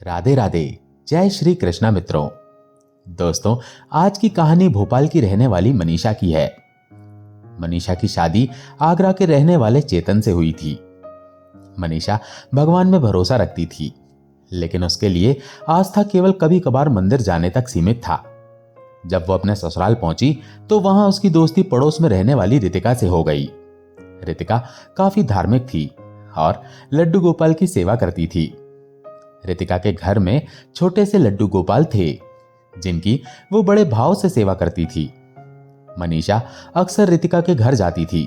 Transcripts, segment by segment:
राधे राधे। जय श्री कृष्णा मित्रों। दोस्तों, आज की कहानी भोपाल की रहने वाली मनीषा की है। मनीषा की शादी आगरा के रहने वाले चेतन से हुई थी। मनीषा भगवान में भरोसा रखती थी, लेकिन उसके लिए आस्था केवल कभी कभार मंदिर जाने तक सीमित था। जब वो अपने ससुराल पहुंची तो वहां उसकी दोस्ती पड़ोस में रहने वाली रितिका से हो गई। रितिका काफी धार्मिक थी और लड्डू गोपाल की सेवा करती थी। रितिका के घर में छोटे से लड्डू गोपाल थे, जिनकी वो बड़े भाव से सेवा करती थी। मनीषा अक्सर रितिका के घर जाती थी।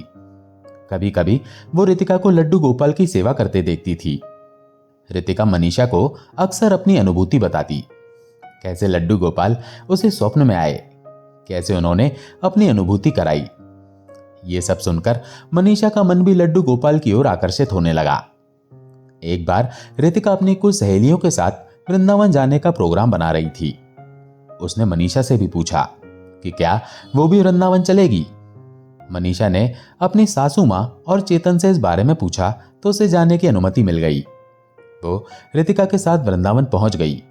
कभी कभी वो रितिका को लड्डू गोपाल की सेवा करते देखती थी। रितिका मनीषा को अक्सर अपनी अनुभूति बताती, कैसे लड्डू गोपाल उसे स्वप्न में आए, कैसे उन्होंने अपनी अनुभूति कराई। ये सब सुनकर मनीषा का मन भी लड्डू गोपाल की ओर आकर्षित होने लगा। एक बार रितिका अपनी कुछ सहेलियों के साथ वृंदावन जाने का प्रोग्राम बना रही थी। उसने मनीषा से भी पूछा कि क्या वो भी वृंदावन चलेगी। मनीषा ने अपनी सासू मां और चेतन से इस बारे में पूछा तो उसे जाने की अनुमति मिल गई। वो रितिका के साथ वृंदावन पहुंच गई।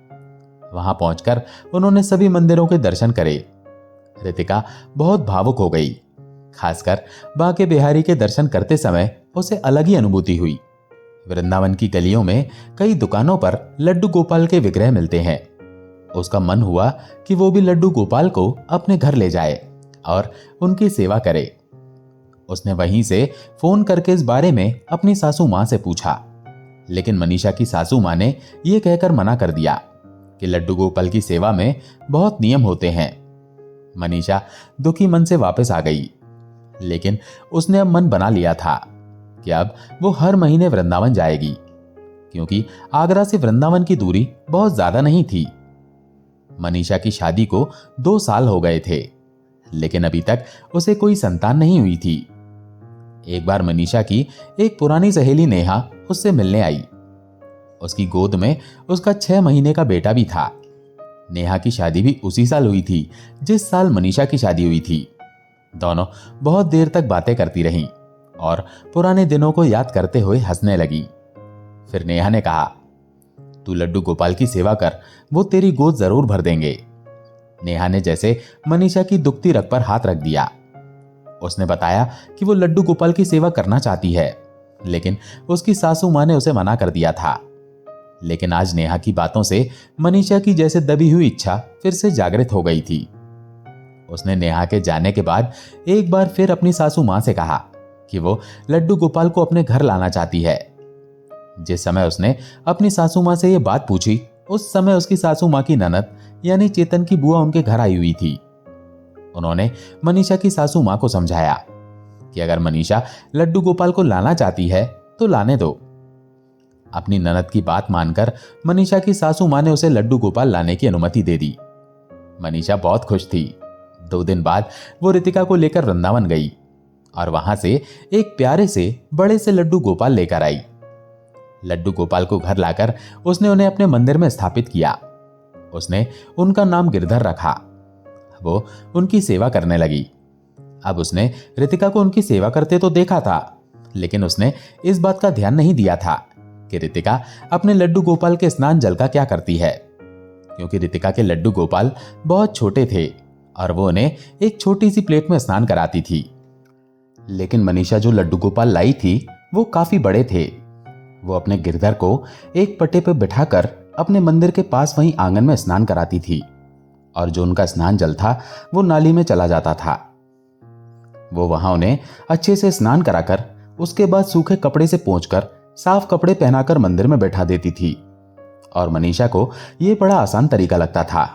वहां पहुंचकर उन्होंने सभी मंदिरों के दर्शन करे। रितिका बहुत भावुक हो गई। खासकर बांके बिहारी के दर्शन करते समय उसे अलग ही अनुभूति हुई। वृंदावन की गलियों में कई दुकानों पर लड्डू गोपाल के विग्रह मिलते हैं। उसका मन हुआ कि वो भी लड्डू गोपाल को अपने घर ले जाए और उनकी सेवा करे। उसने वहीं से फोन करके इस बारे में अपनी सासू मां से पूछा, लेकिन मनीषा की सासू मां ने यह कहकर मना कर दिया कि लड्डू गोपाल की सेवा में बहुत नियम होते हैं। मनीषा दुखी मन से वापस आ गई, लेकिन उसने अब मन बना लिया था कि अब वो हर महीने वृंदावन जाएगी, क्योंकि आगरा से वृंदावन की दूरी बहुत ज्यादा नहीं थी। मनीषा की शादी को 2 साल हो गए थे, लेकिन अभी तक उसे कोई संतान नहीं हुई थी। एक बार मनीषा की एक पुरानी सहेली नेहा उससे मिलने आई। उसकी गोद में उसका 6 महीने का बेटा भी था। नेहा की शादी भी उसी साल हुई थी जिस साल मनीषा की शादी हुई थी। दोनों बहुत देर तक बातें करती रहीं और पुराने दिनों को याद करते हुए हंसने लगी। फिर नेहा ने कहा, तू लड्डू गोपाल की सेवा कर, वो तेरी गोद जरूर भर देंगे। नेहा ने जैसे मनीषा की दुखती रग पर हाथ रख दिया। उसने बताया कि वो लड्डू गोपाल की सेवा करना चाहती है, लेकिन उसकी सासू मां ने उसे मना कर दिया था। लेकिन आज नेहा की बातों से मनीषा की जैसे दबी हुई इच्छा फिर से जागृत हो गई थी। उसने नेहा के जाने के बाद एक बार फिर अपनी सासू मां से कहा कि वो लड्डू गोपाल को अपने घर लाना चाहती है। जिस समय उसने अपनी सासू मां से यह बात पूछी, उस समय उसकी सासू मां की ननद यानी चेतन की बुआ उनके घर आई हुई थी। उन्होंने मनीषा की सासू मां को समझाया कि अगर मनीषा लड्डू गोपाल को लाना चाहती है तो लाने दो। अपनी ननद की बात मानकर मनीषा की सासू मां ने उसे लड्डू गोपाल लाने की अनुमति दे दी। मनीषा बहुत खुश थी। 2 दिन बाद वो रितिका को लेकर वृंदावन गई और वहां से एक प्यारे से बड़े से लड्डू गोपाल लेकर आई। लड्डू गोपाल को घर लाकर उसने उन्हें अपने मंदिर में स्थापित किया। उसने उनका नाम गिरधर रखा। वो उनकी सेवा करने लगी। अब उसने रितिका को उनकी सेवा करते तो देखा था, लेकिन उसने इस बात का ध्यान नहीं दिया था कि रितिका अपने लड्डू गोपाल के स्नान जल का क्या करती है, क्योंकि रितिका के लड्डू गोपाल बहुत छोटे थे और वो उन्हें एक छोटी सी प्लेट में स्नान कराती थी। लेकिन मनीषा जो लड्डू गोपाल लाई थी वो काफी बड़े थे। वो अपने गिरधर को एक पट्टे पर बिठाकर अपने मंदिर के पास वहीं आंगन में स्नान कराती थी, और जो उनका स्नान जल था वो नाली में चला जाता था। वो वहां उन्हें अच्छे से स्नान कराकर उसके बाद सूखे कपड़े से पोंछकर साफ कपड़े पहनाकर मंदिर में बैठा देती थी। और मनीषा को यह बड़ा आसान तरीका लगता था,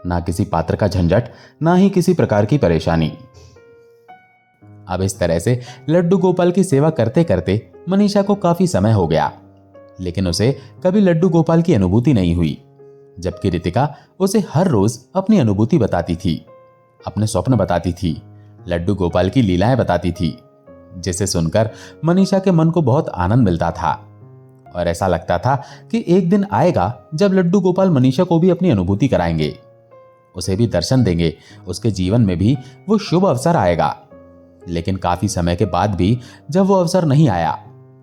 ना किसी पात्र का झंझट, ना ही किसी प्रकार की परेशानी। अब इस तरह से लड्डू गोपाल की सेवा करते करते मनीषा को काफी समय हो गया, लेकिन उसे कभी लड्डू गोपाल की अनुभूति नहीं हुई, जबकि रितिका उसे हर रोज अपनी अनुभूति बताती थी, अपने स्वप्न बताती थी, लड्डू गोपाल की लीलाएं बताती थी, जिसे सुनकर मनीषा के मन को बहुत आनंद मिलता था। और ऐसा लगता था कि एक दिन आएगा जब लड्डू गोपाल मनीषा को भी अपनी अनुभूति कराएंगे, उसे भी दर्शन देंगे, उसके जीवन में भी वो शुभ अवसर आएगा। लेकिन काफी समय के बाद भी जब वो अवसर नहीं आया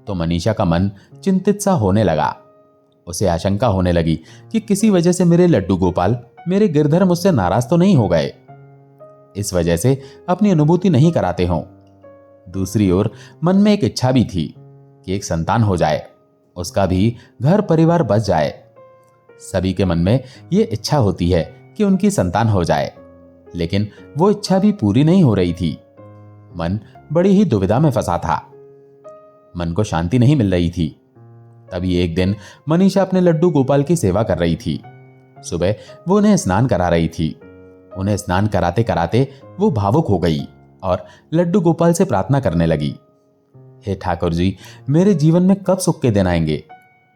तो मनीषा का मन चिंतित सा होने लगा। उसे आशंका होने लगी कि किसी वजह से मेरे लड्डू गोपाल, मेरे गिरधर मुझसे नाराज तो नहीं हो गए, इस वजह से अपनी अनुभूति नहीं कराते हों। दूसरी ओर मन में एक इच्छा भी थी कि एक संतान हो जाए, उसका भी घर परिवार बच जाए। सभी के मन में यह इच्छा होती है कि उनकी संतान हो जाए, लेकिन वो इच्छा भी पूरी नहीं हो रही थी। मन बड़ी ही दुविधा में फंसा था, मन को शांति नहीं मिल रही थी। तभी एक दिन मनीषा अपने लड्डू गोपाल की सेवा कर रही थी। सुबह वो उन्हें स्नान करा रही थी। उन्हें स्नान कराते कराते वो भावुक हो गई और लड्डू गोपाल से प्रार्थना करने लगी, हे ठाकुर जी, मेरे जीवन में कब सुख के दिन आएंगे?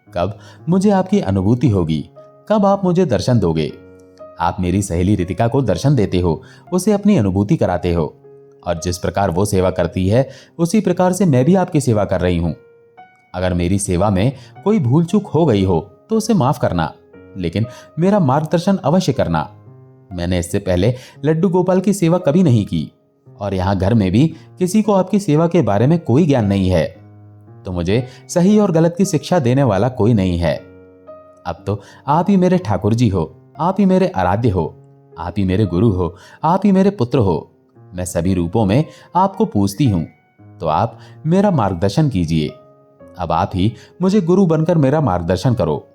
कब मुझे आपकी अनुभूति होगी? कब आप मुझे दर्शन दोगे? आप मेरी सहेली रितिका को दर्शन देते हो, उसे अपनी अनुभूति कराते हो, और जिस प्रकार वो सेवा करती है उसी प्रकार से मैं भी आपकी सेवा कर रही हूं। अगर मेरी सेवा में कोई भूल चूक हो गई हो तो उसे माफ करना, लेकिन मेरा मार्गदर्शन अवश्य करना। मैंने इससे पहले लड्डू गोपाल की सेवा कभी नहीं की, और यहां घर में भी किसी को आपकी सेवा के बारे में कोई ज्ञान नहीं है, तो मुझे सही और गलत की शिक्षा देने वाला कोई नहीं है। अब तो आप ही मेरे ठाकुर जी हो, आप ही मेरे आराध्य हो, आप ही मेरे गुरु हो, आप ही मेरे पुत्र हो। मैं सभी रूपों में आपको पूजती हूं, तो आप मेरा मार्गदर्शन कीजिए। अब आप ही मुझे गुरु बनकर मेरा मार्गदर्शन करो।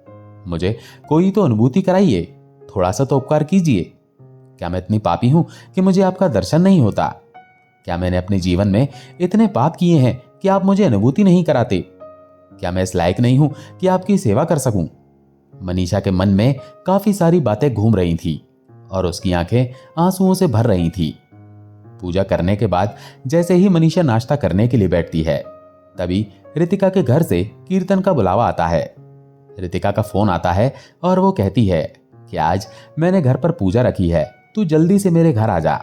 मुझे कोई तो अनुभूति कराइए, थोड़ा सा तो उपकार कीजिए। क्या मैं इतनी पापी हूं कि मुझे आपका दर्शन नहीं होता? क्या मैंने अपने जीवन में इतने पाप किए हैं कि आप मुझे अनुभूति नहीं कराते? क्या मैं इस लायक नहीं हूं कि आपकी सेवा कर सकूं? मनीषा के मन में काफी सारी बातें घूम रही थी और उसकी आंखें आंसुओं से भर रही थी। पूजा करने के बाद जैसे ही मनीषा नाश्ता करने के लिए बैठती है, तभी रितिका के घर से कीर्तन का बुलावा आता है। रितिका का फोन आता है और वो कहती है कि आज मैंने घर पर पूजा रखी है, तू जल्दी से मेरे घर आ जा।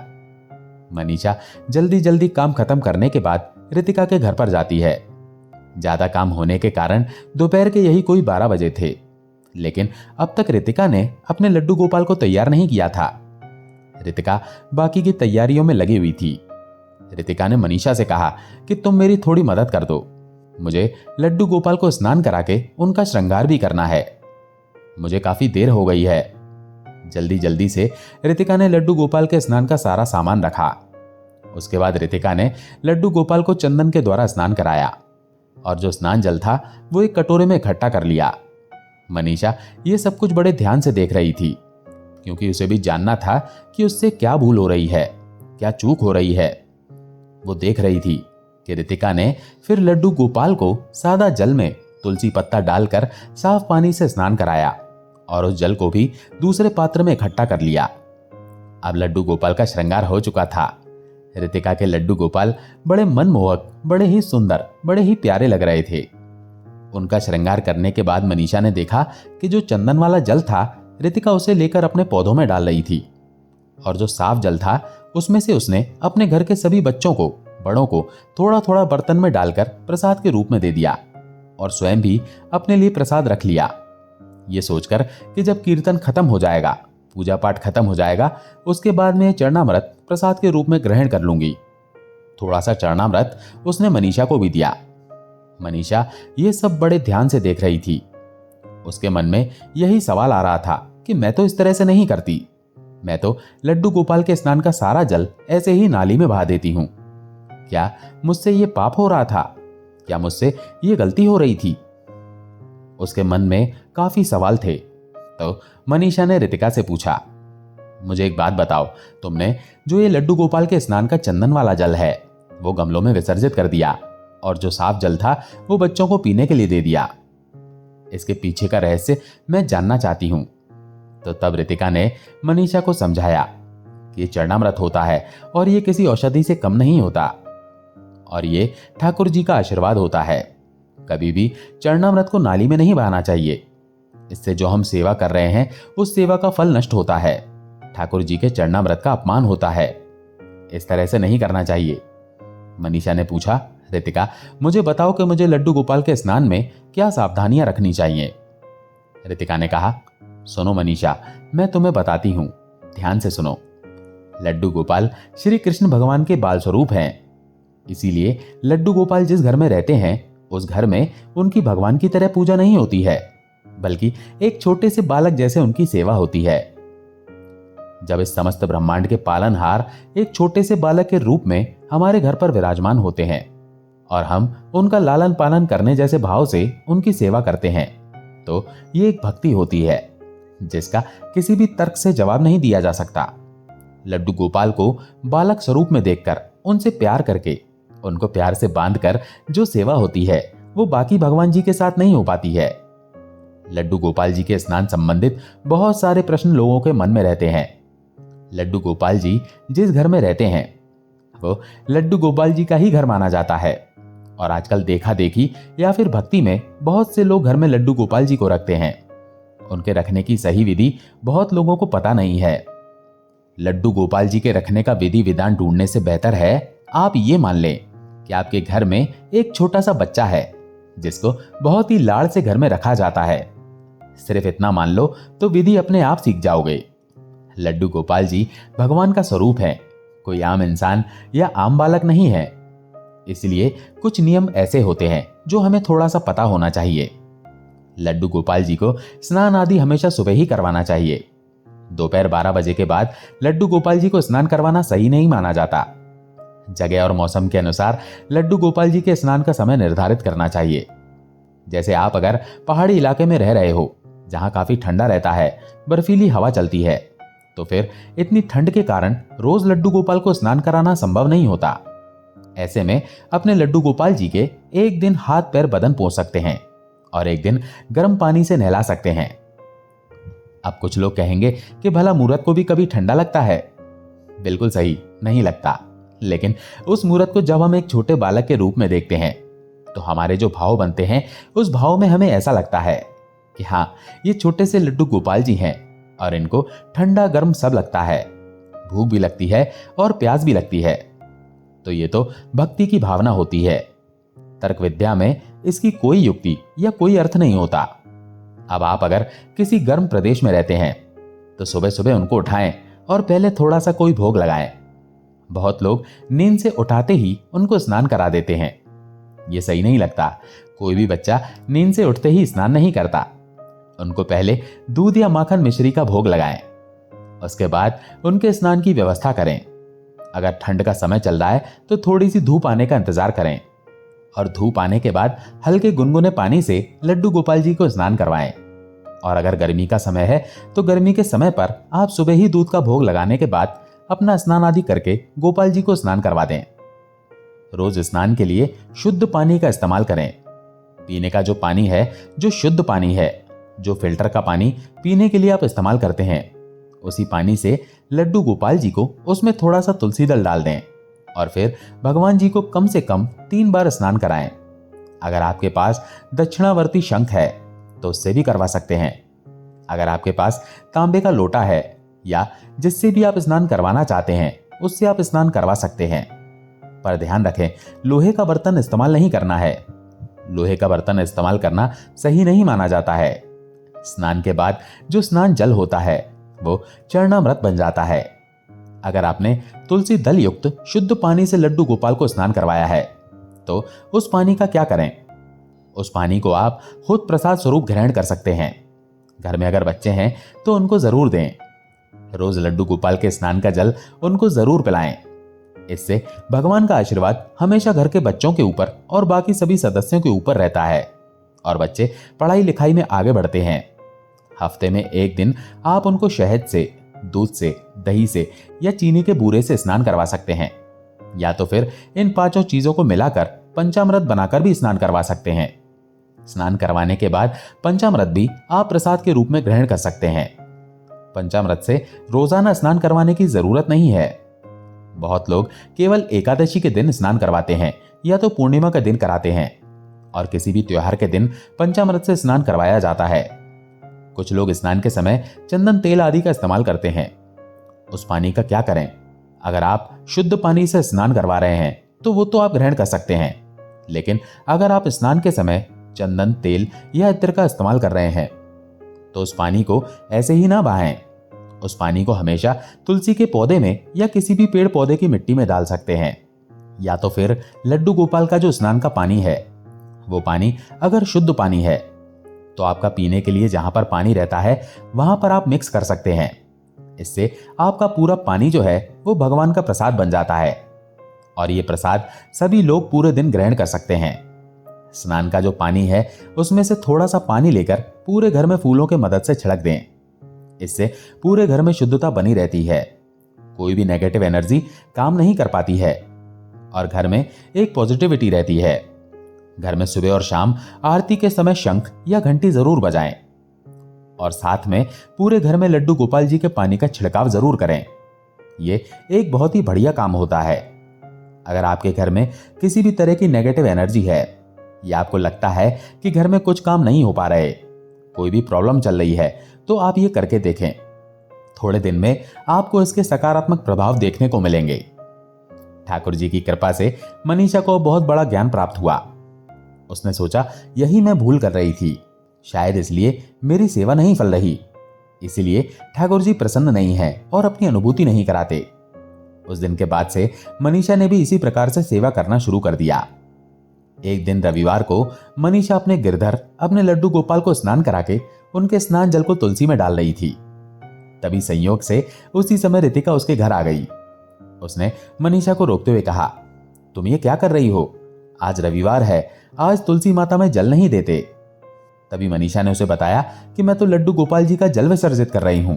मनीषा जल्दी जल्दी काम खत्म करने के बाद रितिका के घर पर जाती है। ज्यादा काम होने के कारण दोपहर के यही कोई 12 बजे थे, लेकिन अब तक रितिका ने अपने लड्डू गोपाल को तैयार नहीं किया था। रितिका बाकी की तैयारियों में लगी हुई थी। रितिका ने मनीषा से कहा कि तुम मेरी थोड़ी मदद कर दो, मुझे लड्डू गोपाल को स्नान करा के उनका श्रृंगार भी करना है। मुझे काफी देर हो गई है। जल्दी जल्दी से रितिका ने लड्डू गोपाल के स्नान का सारा सामान रखा। उसके बाद रितिका ने लड्डू गोपाल को चंदन के द्वारा स्नान कराया, और जो स्नान जल था वो एक कटोरे में इकट्ठा कर लिया। मनीषा ये सब कुछ बड़े ध्यान से देख रही थी, क्योंकि उसे भी जानना था कि उससे क्या भूल हो रही है, क्या चूक हो रही है। वो देख रही थी कि रितिका ने फिर लड्डू गोपाल को सादा जल में तुलसी पत्ता डालकर साफ पानी से स्नान कराया और उस जल को भी दूसरे पात्र में इकट्ठा कर लिया। अब लड्डू गोपाल का श्रृंगार हो चुका था। रितिका के लड्डू गोपाल बड़े मनमोहक, बड़े ही सुंदर, बड़े ही प्यारे लग रहे थे। उनका श्रृंगार करने के बाद मनीषा ने देखा कि जो चंदन वाला जल था रितिका उसे लेकर अपने पौधों में डाल रही थी, और जो साफ जल था उसमें से उसने अपने घर के सभी बच्चों को, बड़ों को थोड़ा थोड़ा बर्तन में डालकर प्रसाद के रूप में दे दिया, और स्वयं भी अपने लिए प्रसाद रख लिया, ये सोचकर कि जब कीर्तन खत्म हो जाएगा, पूजा पाठ खत्म हो जाएगा, उसके बाद में चरणामृत प्रसाद के रूप में ग्रहण कर लूंगी। थोड़ा सा चरणामृत उसने मनीषा को भी दिया। मनीषा ये सब बड़े ध्यान से देख रही थी। उसके मन में यही सवाल आ रहा था कि मैं तो इस तरह से नहीं करती, मैं तो लड्डू गोपाल के स्नान का सारा जल ऐसे ही नाली में बहा देती हूं। क्या मुझसे ये पाप हो रहा था? क्या मुझसे ये गलती हो रही थी? उसके मन में काफी सवाल थे। तो मनीषा ने रितिका से पूछा, मुझे एक बात बताओ, तुमने जो ये लड्डू गोपाल के स्नान का चंदन वाला जल है वो गमलों में विसर्जित कर दिया, और जो साफ जल था वो बच्चों को पीने के लिए दे दिया। इसके पीछे का रहस्य मैं जानना चाहती हूं। तो तब रितिका ने मनीषा को समझाया कि ये चरणामृत होता है और ये किसी औषधि से कम नहीं होता, और ये ठाकुर जी का आशीर्वाद होता है। कभी भी चरणामृत को नाली में नहीं बहाना चाहिए। इससे जो हम सेवा कर रहे हैं उस सेवा का फल नष्ट होता है, ठाकुर जी के चरणामृत का अपमान होता है। इस तरह से नहीं करना चाहिए। मनीषा ने पूछा, रितिका मुझे बताओ कि मुझे लड्डू गोपाल के स्नान में क्या सावधानियां रखनी चाहिए। रितिका ने कहा, सुनो मनीषा, मैं तुम्हें बताती हूं, ध्यान से सुनो। लड्डू गोपाल श्री कृष्ण भगवान के बाल स्वरूप हैं, इसीलिए लड्डू गोपाल जिस घर में रहते हैं उस घर में उनकी भगवान की तरह पूजा नहीं होती है। बल्कि एक छोटे से बालक जैसे उनकी सेवा होती है। जब इस समस्त ब्रह्मांड के पालनहार एक छोटे से बालक के रूप में हमारे घर पर विराजमान होते हैं और हम उनका लालन पालन करने जैसे भाव से उनकी सेवा करते हैं, तो ये एक भक्ति होती है जिसका किसी भी तर्क से जवाब नहीं दिया जा सकता। लड्डू गोपाल को बालक स्वरूप में देखकर उनसे प्यार करके उनको प्यार से बांधकर जो सेवा होती है वो बाकी भगवान जी के साथ नहीं हो पाती है। लड्डू गोपाल जी के स्नान संबंधित बहुत सारे प्रश्न लोगों के मन में रहते हैं। लड्डू गोपाल जी जिस घर में रहते हैं वो लड्डू गोपाल जी का ही घर माना जाता है और आजकल देखा देखी या फिर भक्ति में बहुत से लोग घर में लड्डू गोपाल जी को रखते हैं। उनके रखने की सही विधि बहुत लोगों को पता नहीं है। लड्डू गोपाल जी के रखने का विधि विधान ढूंढने से बेहतर है आप ये मान लें कि आपके घर में एक छोटा सा बच्चा है जिसको बहुत ही लाड़ से घर में रखा जाता है। सिर्फ इतना मान लो तो विधि अपने आप सीख जाओगे। लड्डू गोपाल जी भगवान का स्वरूप है, कोई आम इंसान या आम बालक नहीं है। इसलिए कुछ नियम ऐसे होते हैं जो हमें थोड़ा सा पता होना चाहिए। लड्डू गोपाल जी को स्नान आदि हमेशा सुबह ही करवाना चाहिए। दोपहर 12 बजे के बाद लड्डू गोपाल जी को स्नान करवाना सही नहीं माना जाता। जगह और मौसम के अनुसार लड्डू गोपाल जी के स्नान का समय निर्धारित करना चाहिए। जैसे आप अगर पहाड़ी इलाके में रह रहे हो जहां काफी ठंडा रहता है, बर्फीली हवा चलती है, तो फिर इतनी ठंड के कारण रोज लड्डू गोपाल को स्नान कराना संभव नहीं होता। ऐसे में अपने लड्डू गोपाल जी के एक दिन हाथ पैर बदन पोंछ सकते हैं और एक दिन गर्म पानी से नहला सकते हैं। अब कुछ लोग कहेंगे कि भला मूर्त को भी कभी ठंडा लगता है। बिल्कुल सही, नहीं लगता। लेकिन उस मूर्त को जब हम एक छोटे बालक के रूप में देखते हैं तो हमारे जो भाव बनते हैं उस भाव में हमें ऐसा लगता है कि हाँ, ये छोटे से लड्डू गोपाल जी हैं और इनको ठंडा गर्म सब लगता है, भूख भी लगती है और प्यास भी लगती है। तो ये तो भक्ति की भावना होती है। तर्क विद्या में इसकी कोई युक्ति या कोई अर्थ नहीं होता। अब आप अगर किसी गर्म प्रदेश में रहते हैं तो सुबह सुबह उनको उठाएं और पहले थोड़ा सा कोई भोग लगाएं। बहुत लोग नींद से उठाते ही उनको स्नान करा देते हैं। ये सही नहीं लगता। कोई भी बच्चा नींद से उठते ही स्नान नहीं करता। उनको पहले दूध या माखन मिश्री का भोग लगाएं, उसके बाद उनके स्नान की व्यवस्था करें। अगर ठंड का समय चल रहा है तो थोड़ी सी धूप आने का इंतजार करें और धूप आने के बाद हल्के गुनगुने पानी से लड्डू गोपाल जी को स्नान करवाएं। और अगर गर्मी का समय है तो गर्मी के समय पर आप सुबह ही दूध का भोग लगाने के बाद अपना स्नान आदि करके गोपाल जी को स्नान करवा दें। रोज स्नान के लिए शुद्ध पानी का इस्तेमाल करें। पीने का जो पानी है, जो शुद्ध पानी है, जो फिल्टर का पानी पीने के लिए आप इस्तेमाल करते हैं, उसी पानी से लड्डू गोपाल जी को उसमें थोड़ा सा तुलसी दल डाल दें और फिर भगवान जी को कम से कम 3 बार स्नान कराएं। अगर आपके पास दक्षिणावर्ती शंख है तो उससे भी करवा सकते हैं। अगर आपके पास तांबे का लोटा है या जिससे भी आप स्नान करवाना चाहते हैं उससे आप स्नान करवा सकते हैं। पर ध्यान रखें, लोहे का बर्तन इस्तेमाल नहीं करना है। लोहे का बर्तन इस्तेमाल करना सही नहीं माना जाता है। स्नान के बाद जो स्नान जल होता है वो चरणामृत बन जाता है। अगर आपने तुलसी दल युक्त शुद्ध पानी से लड्डू गोपाल को स्नान करवाया है तो उस पानी का क्या करें? उस पानी को आप खुद प्रसाद स्वरूप ग्रहण कर सकते हैं। घर में अगर बच्चे हैं तो उनको जरूर दें। रोज लड्डू गोपाल के स्नान का जल उनको जरूर पिलाएं। इससे भगवान का आशीर्वाद हमेशा घर के बच्चों के ऊपर और बाकी सभी सदस्यों के ऊपर रहता है और बच्चे पढ़ाई लिखाई में आगे बढ़ते हैं। हफ्ते में एक दिन आप उनको शहद से, दूध से, दही से या चीनी के बूरे से स्नान करवा सकते हैं, या तो फिर इन 5 चीजों को मिलाकर पंचामृत बनाकर भी स्नान करवा सकते हैं। स्नान करवाने के बाद पंचामृत भी आप प्रसाद के रूप में ग्रहण कर सकते हैं। पंचामृत से रोजाना स्नान करवाने की जरूरत नहीं है। बहुत लोग केवल एकादशी के दिन स्नान करवाते हैं या तो पूर्णिमा के दिन कराते हैं और किसी भी त्योहार के दिन पंचामृत से स्नान करवाया जाता है। कुछ लोग स्नान के समय चंदन तेल आदि का इस्तेमाल करते हैं। उस पानी का क्या करें? अगर आप शुद्ध पानी से स्नान करवा रहे हैं तो वो तो आप ग्रहण कर सकते हैं, लेकिन अगर आप स्नान के समय चंदन तेल या इत्र का इस्तेमाल कर रहे हैं तो उस पानी को ऐसे ही ना बहाएं। उस पानी को हमेशा तुलसी के पौधे में या किसी भी पेड़ पौधे की मिट्टी में डाल सकते हैं, या तो फिर लड्डू गोपाल का जो स्नान का पानी है वो पानी अगर शुद्ध पानी है तो आपका पीने के लिए जहां पर पानी रहता है वहां पर आप मिक्स कर सकते हैं। इससे आपका पूरा पानी जो है वो भगवान का प्रसाद बन जाता है और ये प्रसाद सभी लोग पूरे दिन ग्रहण कर सकते हैं। स्नान का जो पानी है उसमें से थोड़ा सा पानी लेकर पूरे घर में फूलों के मदद से छिड़क दें। इससे पूरे घर में शुद्धता बनी रहती है, कोई भी नेगेटिव एनर्जी काम नहीं कर पाती है और घर में एक पॉजिटिविटी रहती है। घर में सुबह और शाम आरती के समय शंख या घंटी जरूर बजाएं और साथ में पूरे घर में लड्डू गोपाल जी के पानी का छिड़काव जरूर करें। ये एक बहुत ही बढ़िया काम होता है। अगर आपके घर में किसी भी तरह की नेगेटिव एनर्जी है या आपको लगता है कि घर में कुछ काम नहीं हो पा रहे, कोई भी प्रॉब्लम चल रही है, तो आप ये करके देखें। थोड़े दिन में आपको इसके सकारात्मक प्रभाव देखने को मिलेंगे। ठाकुर जी की कृपा से मनीषा को बहुत बड़ा ज्ञान प्राप्त हुआ। उसने सोचा यही मैं भूल कर रही थी, शायद इसलिए मेरी सेवा नहीं फल रही, इसीलिए ठाकुर जी प्रसन्न नहीं है और अपनी अनुभूति नहीं कराते। उस दिन के बाद से मनीषा ने भी इसी प्रकार से सेवा करना शुरू कर दिया। एक दिन रविवार को मनीषा अपने गिरधर अपने लड्डू गोपाल को स्नान करा के उनके स्नान जल को तुलसी में डाल रही थी। तभी संयोग से उसी समय रितिका उसके घर आ गई। उसने मनीषा को रोकते हुए कहा, तुम ये क्या कर रही हो? आज रविवार है, आज तुलसी माता में जल नहीं देते। तभी मनीषा ने उसे बताया कि मैं तो लड्डू गोपाल जी का जल विसर्जित कर रही हूं,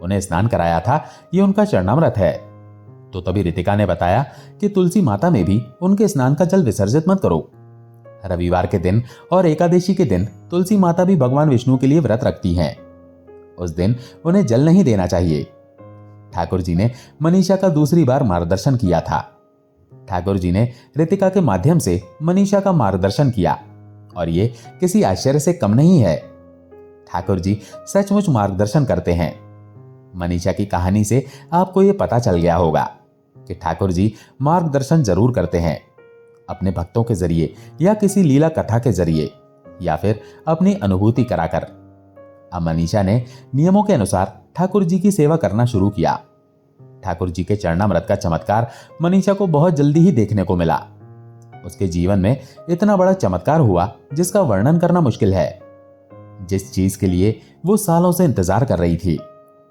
उन्हें स्नान कराया था, ये उनका चरणामृत है। तो तभी रितिका ने बताया कि तुलसी माता में भी उनके स्नान का जल विसर्जित मत करो। रविवार के दिन और एकादशी के दिन तुलसी माता भी भगवान विष्णु के लिए व्रत रखती हैं। उस दिन उन्हें जल नहीं देना चाहिए। ठाकुर जी ने मनीषा का दूसरी बार मार्गदर्शन किया था। ठाकुर जी ने रितिका के माध्यम से मनीषा का मार्गदर्शन किया और ये किसी आश्चर्य से कम नहीं है। ठाकुर जी सचमुच मार्गदर्शन करते हैं। मनीषा की कहानी से आपको यह पता चल गया होगा कि ठाकुर जी मार्गदर्शन जरूर करते हैं, अपने भक्तों के जरिए या किसी लीला कथा के जरिए या फिर अपनी अनुभूति कराकर। अब मनीषा ने नियमों के अनुसार ठाकुर जी की सेवा करना शुरू किया। ठाकुर जी के चरणामृत का चमत्कार मनीषा को बहुत जल्दी ही देखने को मिला। उसके जीवन में इतना बड़ा चमत्कार हुआ जिसका वर्णन करना मुश्किल है। जिस चीज के लिए वो सालों से इंतजार कर रही थी,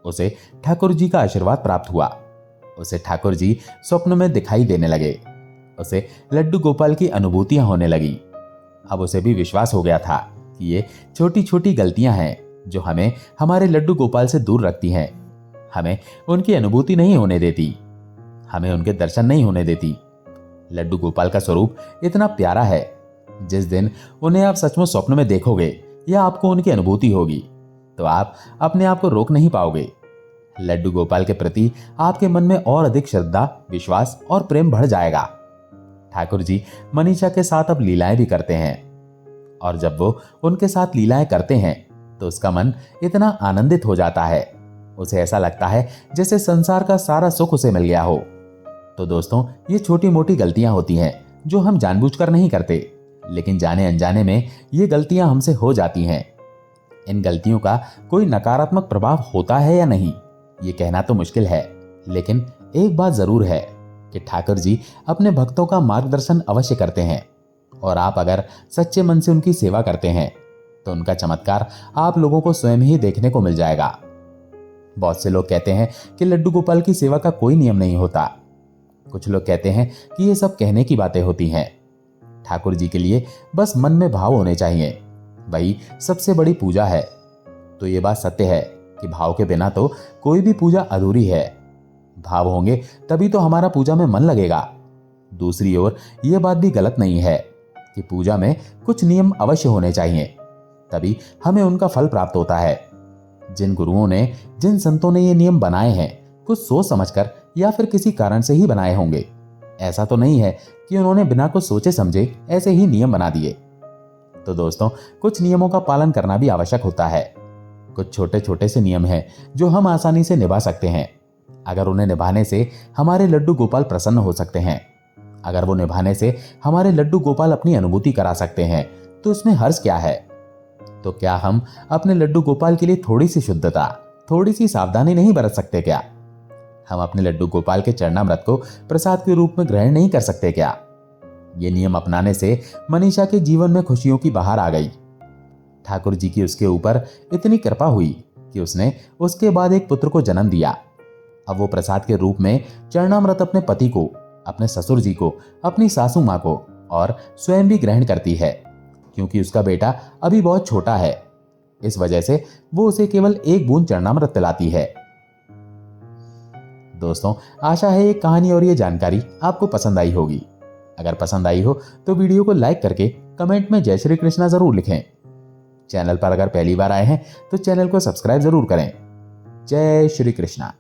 उसे ठाकुर जी का आशीर्वाद प्राप्त हुआ। उसे ठाकुर जी स्वप्न में दिखाई देने लगे। उसे लड्डू गोपाल की अनुभूतियां होने लगी। अब उसे भी विश्वास हो गया था कि ये छोटी छोटी गलतियां हैं जो हमें हमारे लड्डू गोपाल से दूर रखती हैं, हमें उनकी अनुभूति नहीं होने देती, हमें उनके दर्शन नहीं होने देती। लड्डू गोपाल का स्वरूप इतना प्यारा है, जिस दिन उन्हें आप सचमुच स्वप्न में देखोगे या आपको उनकी अनुभूति होगी तो आप अपने आप को रोक नहीं पाओगे। लड्डू गोपाल के प्रति आपके मन में और अधिक श्रद्धा, विश्वास और प्रेम बढ़ जाएगा। ठाकुर जी मनीषा के साथ अब लीलाएं भी करते हैं और जब वो उनके साथ लीलाएं करते हैं तो उसका मन इतना आनंदित हो जाता है, उसे ऐसा लगता है जैसे संसार का सारा सुख उसे मिल गया हो। तो दोस्तों, ये छोटी मोटी गलतियां होती हैं जो हम जानबूझकर नहीं करते, लेकिन जाने अनजाने में ये गलतियां हमसे हो जाती हैं। इन गलतियों का कोई नकारात्मक प्रभाव होता है या नहीं, ये कहना तो मुश्किल है, लेकिन एक बात जरूर है कि ठाकुर जी अपने भक्तों का मार्गदर्शन अवश्य करते हैं और आप अगर सच्चे मन से उनकी सेवा करते हैं तो उनका चमत्कार आप लोगों को स्वयं ही देखने को मिल जाएगा। बहुत से लोग कहते हैं कि लड्डू गोपाल की सेवा का कोई नियम नहीं होता। कुछ लोग कहते हैं कि ये सब कहने की बातें होती हैं। ठाकुर जी के लिए बस मन में भाव होने चाहिए, वही सबसे बड़ी पूजा है। तो ये बात सत्य है कि भाव के बिना तो कोई भी पूजा अधूरी है। भाव होंगे तभी तो हमारा पूजा में मन लगेगा। दूसरी ओर यह बात भी गलत नहीं है कि पूजा में कुछ नियम अवश्य होने चाहिए, तभी हमें उनका फल प्राप्त होता है। जिन गुरुओं ने, जिन संतों ने ये नियम बनाए हैं, कुछ सोच समझकर या फिर किसी कारण से ही बनाए होंगे। ऐसा तो नहीं है कि उन्होंने बिना कुछ सोचे समझे ऐसे ही नियम बना दिए। तो दोस्तों, कुछ नियमों का पालन करना भी आवश्यक होता है। कुछ छोटे छोटे से नियम हैं जो हम आसानी से निभा सकते हैं। अगर उन्हें निभाने से हमारे लड्डू गोपाल प्रसन्न हो सकते हैं, अगर वो निभाने से हमारे लड्डू गोपाल अपनी अनुभूति करा सकते हैं, तो इसमें हर्ष क्या है। तो क्या हम अपने लड्डू गोपाल के लिए थोड़ी सी शुद्धता, थोड़ी सी सावधानी नहीं बरत सकते क्या? हम अपने लड्डू गोपाल के चरणामृत को प्रसाद के रूप में ग्रहण नहीं कर सकते क्या? ये नियम अपनाने से मनीषा के जीवन में खुशियों की बहार आ गई। ठाकुर जी की उसके ऊपर इतनी कृपा हुई कि उसने उसके बाद एक पुत्र को जन्म दिया। अब वो प्रसाद के रूप में चरणामृत अपने पति को, अपने ससुर जी को, अपनी सासू माँ को और स्वयं भी ग्रहण करती है, क्योंकि उसका बेटा अभी बहुत छोटा है। इस वजह से वो उसे केवल एक बूंद चरणामृत पिलाती है। दोस्तों, आशा है ये कहानी और ये जानकारी आपको पसंद आई होगी। अगर पसंद आई हो तो वीडियो को लाइक करके कमेंट में जय श्री कृष्णा जरूर लिखें। चैनल पर अगर पहली बार आए हैं तो चैनल को सब्सक्राइब जरूर करें। जय श्री कृष्णा।